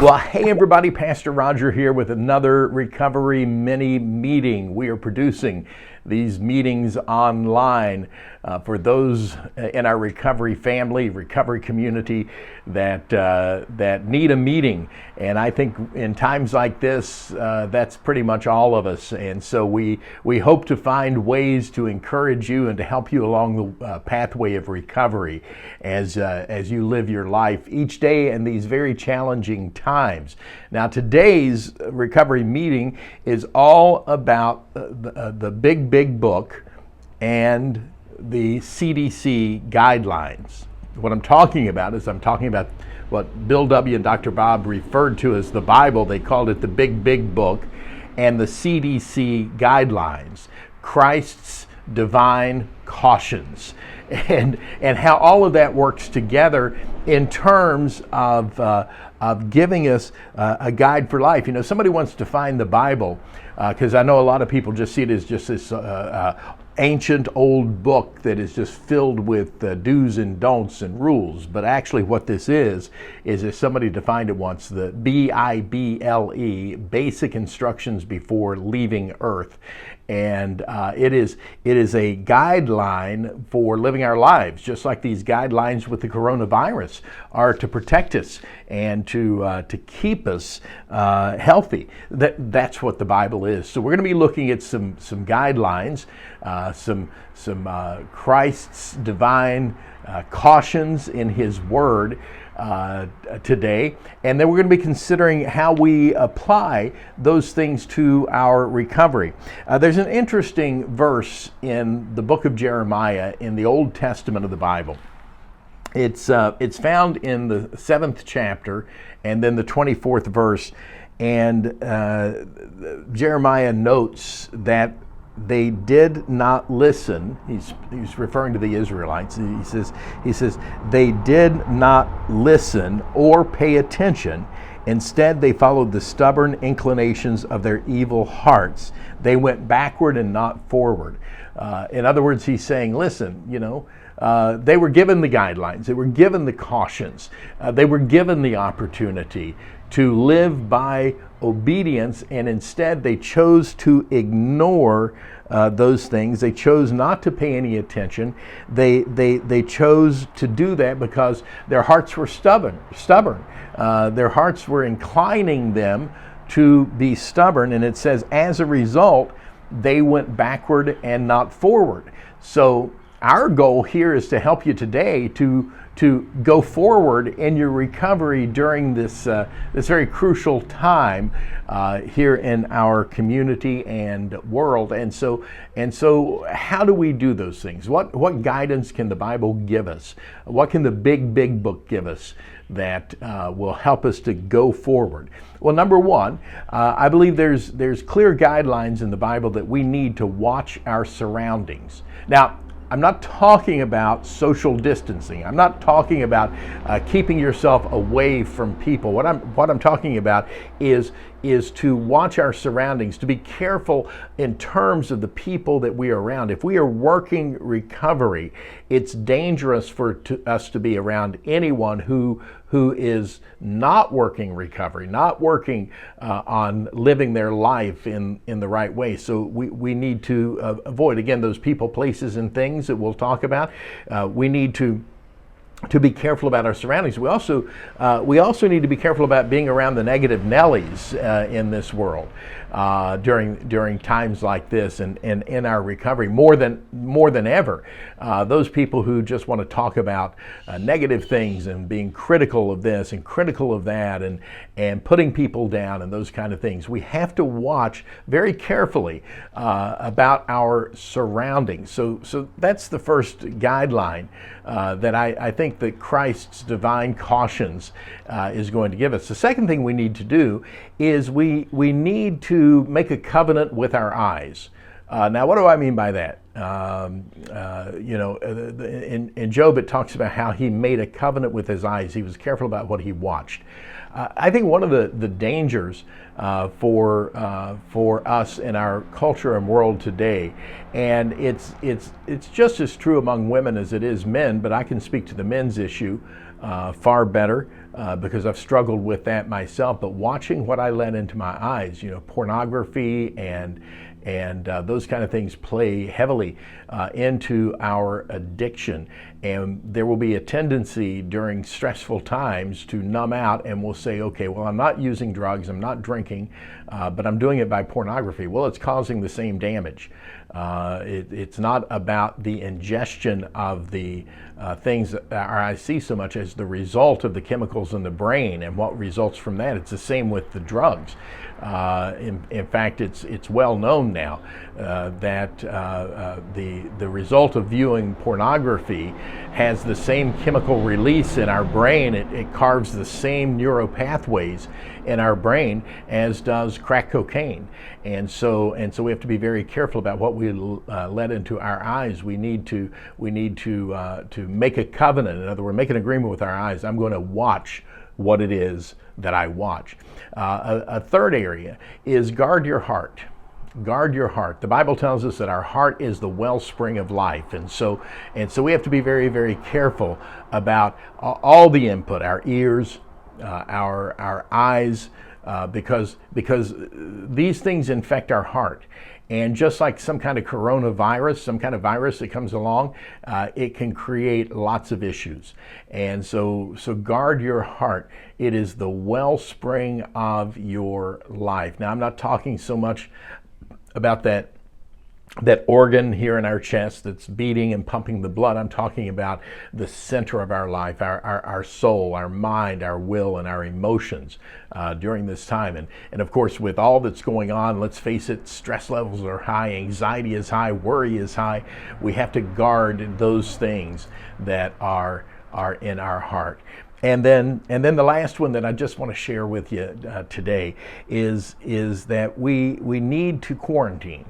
Well, hey everybody, Pastor Roger here with another recovery mini meeting. We are producing these meetings online for those in our recovery family, recovery community that need a meeting. And I think in times like this, that's pretty much all of us. And so we hope to find ways to encourage you and to help you along the pathway of recovery as you live your life each day in these very challenging times. Now, today's recovery meeting is all about the big book and the CDC guidelines. What I'm talking about is what Bill W. and Dr. Bob referred to as the Bible. They called it the big book, and the CDC guidelines, Christ's divine cautions, and how all of that works together in terms of giving us a guide for life. You know, somebody wants to find the Bible, because I know a lot of people just see it as just this ancient old book that is just filled with do's and don'ts and rules. But actually what this is as somebody defined it once, the BIBLE, basic instructions before leaving Earth. And it is a guideline for living our lives, just like these guidelines with the coronavirus are to protect us and to keep us healthy. That's what the Bible is. So we're going to be looking at some guidelines, some Christ's divine cautions in His Word today, and then we're going to be considering how we apply those things to our recovery. There's an interesting verse in the book of Jeremiah in the Old Testament of the Bible. It's found in the 7th chapter and then the 24th verse, and Jeremiah notes that they did not listen. He's referring to the Israelites. He says they did not listen or pay attention. Instead, they followed the stubborn inclinations of their evil hearts. They went backward and not forward. In other words, he's saying, listen, they were given the guidelines, they were given the cautions, they were given the opportunity to live by obedience, and instead they chose to ignore those things. They chose not to pay any attention. They chose to do that because their hearts were stubborn. Their hearts were inclining them to be stubborn, and it says as a result they went backward and not forward. So our goal here is to help you today to go forward in your recovery during this very crucial time here in our community and world. And so how do we do those things? What guidance can the Bible give us? What can the big book give us that will help us to go forward? Well, number one, I believe there's clear guidelines in the Bible that we need to watch our surroundings. Now, I'm not talking about social distancing. I'm not talking about keeping yourself away from people. What I'm talking about is to watch our surroundings, to be careful in terms of the people that we are around. If we are working recovery, it's dangerous for us to be around anyone who is not working recovery, not working on living their life in the right way. So we need to avoid, again, those people, places, and things that we'll talk about. We need to be careful about our surroundings. We also need to be careful about being around the negative Nellies in this world during times like this and in our recovery more than ever. Those people who just want to talk about negative things and being critical of this and critical of that and putting people down and those kind of things. We have to watch very carefully about our surroundings. So that's the first guideline that I think that Christ's divine cautions is going to give us. The second thing we need to do is we need to make a covenant with our eyes. Now, what do I mean by that? In Job, it talks about how he made a covenant with his eyes. He was careful about what he watched. I think one of the dangers for us in our culture and world today, and it's just as true among women as it is men, but I can speak to the men's issue far better because I've struggled with that myself. But watching what I let into my eyes, pornography and those kind of things play heavily into our addiction. And there will be a tendency during stressful times to numb out, and we'll say, okay, well, I'm not using drugs, I'm not drinking, but I'm doing it by pornography. Well, it's causing the same damage. It's not about the ingestion of the things that I see so much as the result of the chemicals in the brain and what results from that. It's the same with the drugs. In fact, it's well known now that the result of viewing pornography has the same chemical release in our brain. It carves the same neuropathways in our brain as does crack cocaine. And so we have to be very careful about what we let into our eyes. We need to make a covenant. In other words, make an agreement with our eyes. I'm going to watch what it is that I watch. A third area is guard your heart. Guard your heart. The Bible tells us that our heart is the wellspring of life, and so we have to be very, very careful about all the input, our ears, our eyes, because these things infect our heart. And just like some kind of coronavirus, some kind of virus that comes along, it can create lots of issues. And so guard your heart. It is the wellspring of your life. Now, I'm not talking so much about that organ here in our chest that's beating and pumping the blood. I'm talking about the center of our life, our soul, our mind, our will, and our emotions during this time. And of course, with all that's going on, let's face it, stress levels are high, anxiety is high, worry is high. We have to guard those things that are in our heart. And then the last one that I just want to share with you today is that we need to quarantine.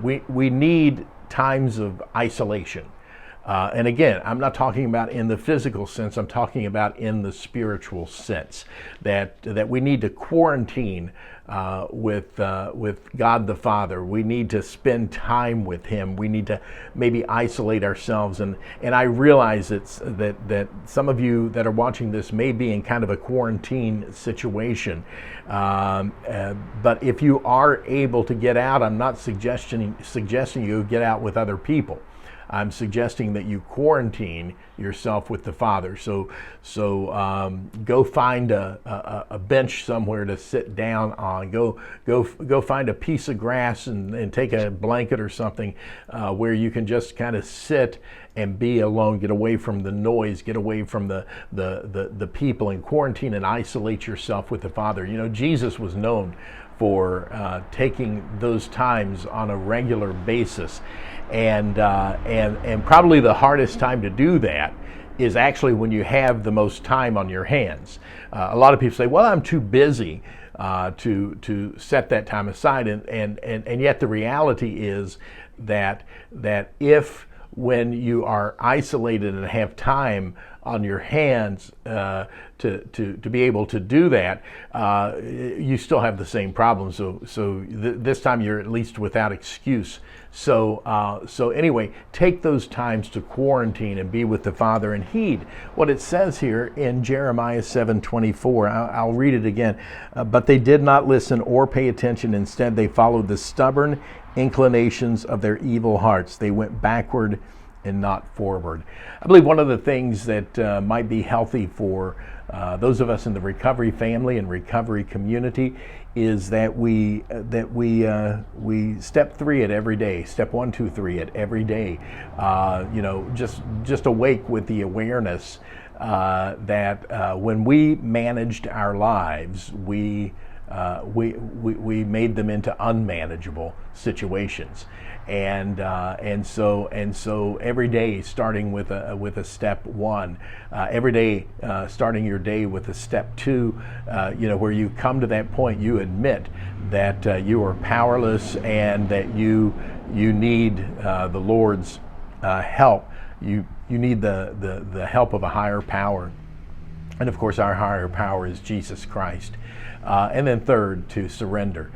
We need times of isolation. And again, I'm not talking about in the physical sense, I'm talking about in the spiritual sense, that we need to quarantine with God the Father. We need to spend time with Him. We need to maybe isolate ourselves. And I realize that some of you that are watching this may be in kind of a quarantine situation. But if you are able to get out, I'm not suggesting you get out with other people. I'm suggesting that you quarantine yourself with the Father. So go find a bench somewhere to sit down on. Go find a piece of grass and take a blanket or something where you can just kind of sit and be alone. Get away from the noise. Get away from the people, and quarantine and isolate yourself with the Father. Jesus was known for taking those times on a regular basis. And probably the hardest time to do that is actually when you have the most time on your hands. A lot of people say, well, I'm too busy to set that time aside. And yet the reality is that if when you are isolated and have time on your hands to be able to do that, you still have the same problem. So this time you're at least without excuse. So anyway, take those times to quarantine and be with the Father, and heed what it says here in Jeremiah 7:24. I'll read it again. But they did not listen or pay attention. Instead, they followed the stubborn inclinations of their evil hearts. They went backward and not forward. I believe one of the things that might be healthy for those of us in the recovery family and recovery community is that we step 3 it every day. Step 1, 2, 3 it every day. Just awake with the awareness that when we managed our lives, we made them into unmanageable situations, and so every day starting with a step 1, every day starting your day with a step 2, where you come to that point, you admit that you are powerless and that you need the Lord's help. You need the help of a higher power, and of course our higher power is Jesus Christ. And then third, to surrender.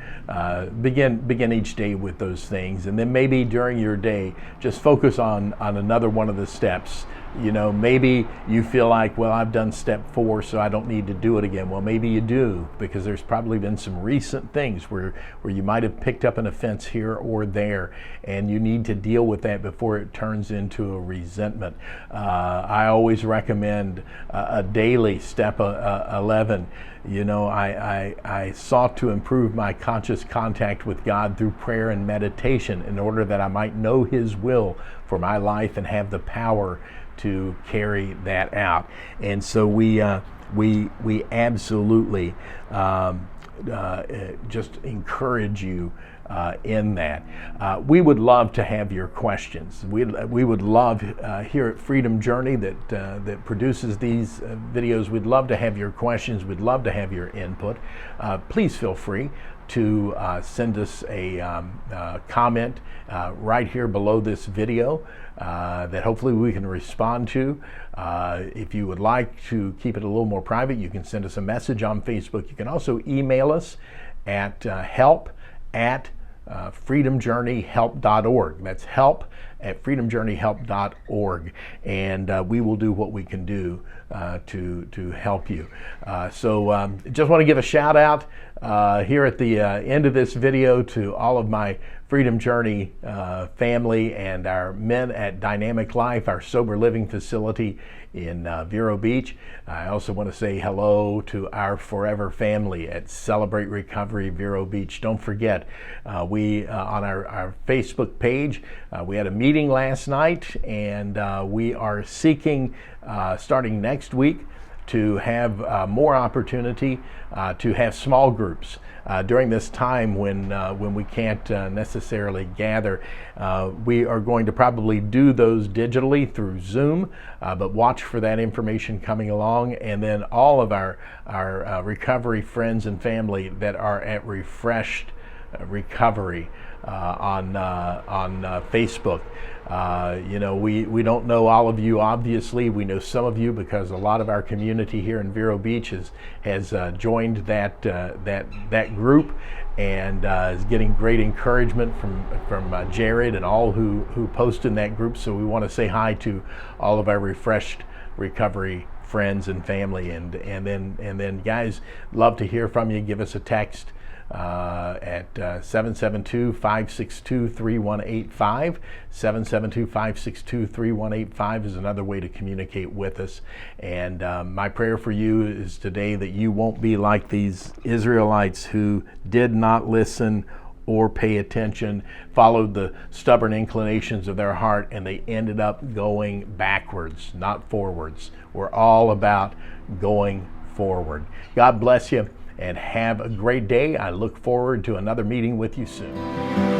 Begin each day with those things, and then maybe during your day, just focus on another one of the steps Maybe you feel like, well, I've done step 4, so I don't need to do it again. Well, maybe you do, because there's probably been some recent things where you might have picked up an offense here or there, and you need to deal with that before it turns into a resentment. I always recommend a daily step 11. I sought to improve my conscious contact with God through prayer and meditation in order that I might know His will for my life and have the power to carry that out. And so we absolutely just encourage you in that. We would love to have your questions. We would love here at Freedom Journey that produces these videos. We'd love to have your questions. We'd love to have your input. Please feel free to send us a comment right here below this video that hopefully we can respond to. If you would like to keep it a little more private, you can send us a message on Facebook. You can also email us at help@freedomjourneyhelp.org. That's help@freedomjourneyhelp.org, and we will do what we can do to help you. So just want to give a shout out here at the end of this video to all of my Freedom Journey family and our men at Dynamic Life, our sober living facility in Vero Beach. I also want to say hello to our forever family at Celebrate Recovery Vero Beach. Don't forget, we on our Facebook page, we had a meeting last night, and we are seeking, starting next week, to have more opportunity to have small groups during this time when we can't necessarily gather. We are going to probably do those digitally through Zoom, but watch for that information coming along. And then all of our recovery friends and family that are at Refreshed Recovery on Facebook. We don't know all of you, obviously. We know some of you because a lot of our community here in Vero Beach has joined that group, and is getting great encouragement from Jared and all who post in that group. So we want to say hi to all of our Refreshed Recovery friends and family, and then guys, love to hear from you. Give us a text at 772-562-3185. 772-562-3185 is another way to communicate with us. And my prayer for you is today that you won't be like these Israelites who did not listen or pay attention, followed the stubborn inclinations of their heart, and they ended up going backwards, not forwards. We're all about going forward. God bless you, and have a great day. I look forward to another meeting with you soon.